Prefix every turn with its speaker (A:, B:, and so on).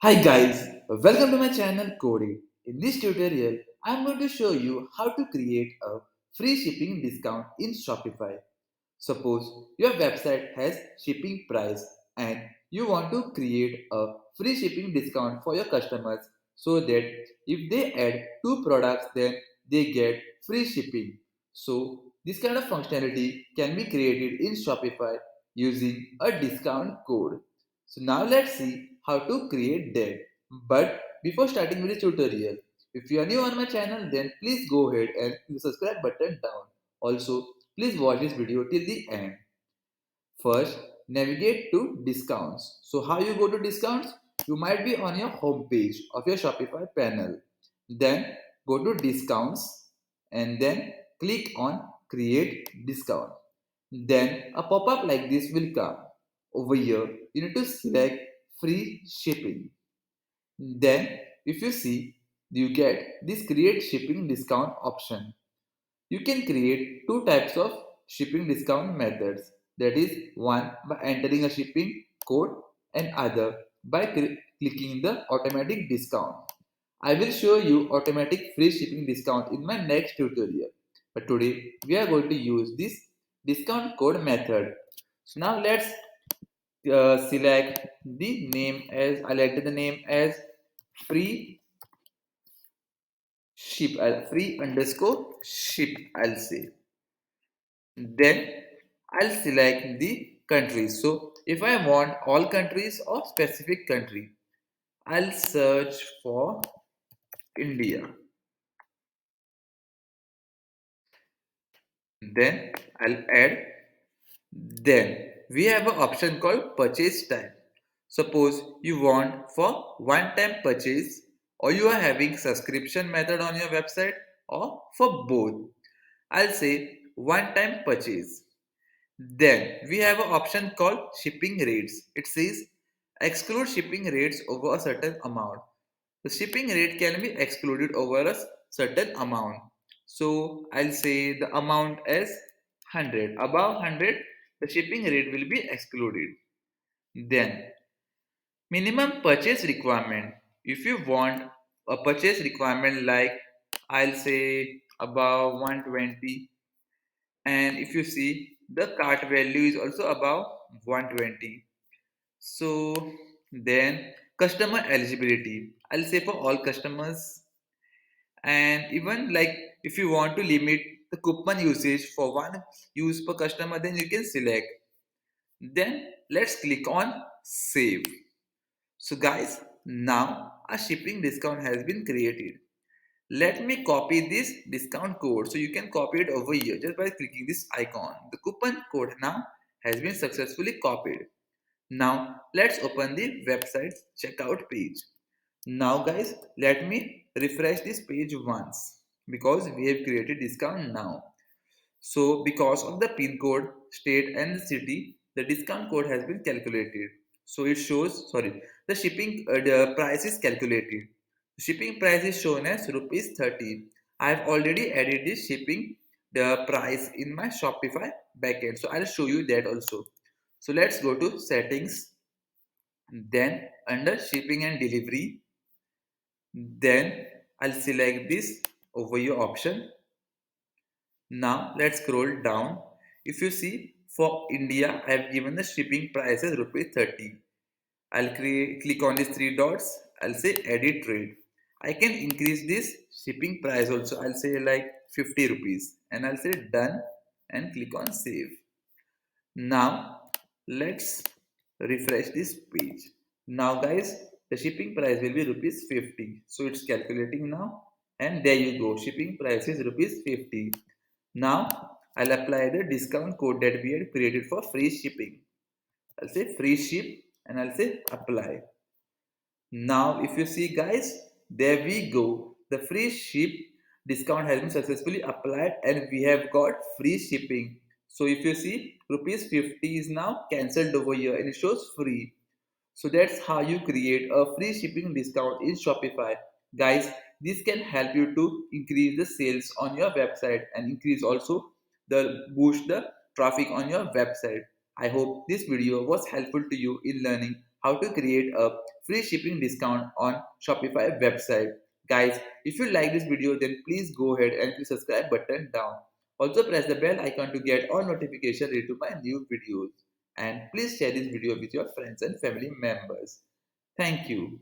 A: Hi guys, welcome to my channel Cody. In this tutorial, I am going to show you how to create a free shipping discount in Shopify. Suppose your website has shipping price and you want to create a free shipping discount for your customers so that if they add two products then they get free shipping. So this kind of functionality can be created in Shopify using a discount code. So now let's see how to create that. But before starting with this tutorial, if you are new on my channel then please go ahead and click the subscribe button down. Also, please watch this video till the end. First, navigate to discounts. So how you go to discounts? You might be on your home page of your Shopify panel. Then go to discounts and then click on create discount. Then a pop-up like this will come. Over here, you need to select free shipping. Then if you see, you get this create shipping discount option. You can create two types of shipping discount methods. That is, one by entering a shipping code and other by clicking the automatic discount. I will show you automatic free shipping discount in my next tutorial. But today we are going to use this discount code method. So now let's select the name as I like the name as free ship. Free underscore ship. I'll say. Then I'll select the countries. So if I want all countries or specific country, I'll search for India. Then I'll add. Then we have an option called purchase type. Suppose you want for one-time purchase or you are having subscription method on your website or for both. I'll say one-time purchase. Then we have an option called shipping rates. It says exclude shipping rates over a certain amount. The shipping rate can be excluded over a certain amount. So I'll say the amount as 100. Above 100, the shipping rate will be excluded. Then minimum purchase requirement. If you want a purchase requirement like I'll say above 120, and if you see the cart value is also above 120. So then customer eligibility, I'll say for all customers, and even like if you want to limit the coupon usage for one use per customer then you can select. Then let's click on save. So guys, now a shipping discount has been created. Let me copy this discount code. So you can copy it over here just by clicking this icon. The coupon code now has been successfully copied. Now let's open the website checkout page. Now guys, let me refresh this page once because we have created discount now. So because of the pin code, state and city, the discount code has been calculated. So it shows, sorry, the price is calculated. Shipping price is shown as rupees 30. I have already added this shipping the price in my Shopify backend. So I'll show you that also. So let's go to settings. Then under shipping and delivery, then I'll select this over your option. Now let's scroll down. If you see for India, I have given the shipping price as rupees 30. Click on these three dots. I'll say edit rate. I can increase this shipping price also. I'll say like 50 rupees and I'll say done and click on save. Now let's refresh this page. Now guys, the shipping price will be rupees 50. So it's calculating now and there you go. Shipping price is rupees 50. Now I'll apply the discount code that we had created for free shipping. I'll say free ship and I'll say apply. Now if you see guys, there we go. The free ship discount has been successfully applied and we have got free shipping. So if you see rupees 50 is now cancelled over here and it shows free. So that's how you create a free shipping discount in Shopify. Guys, this can help you to increase the sales on your website and increase also the boost the traffic on your website. I hope this video was helpful to you in learning how to create a free shipping discount on Shopify website. Guys, if you like this video, then please go ahead and click subscribe button down. Also press the bell icon to get all notifications related to my new videos. And please share this video with your friends and family members. Thank you.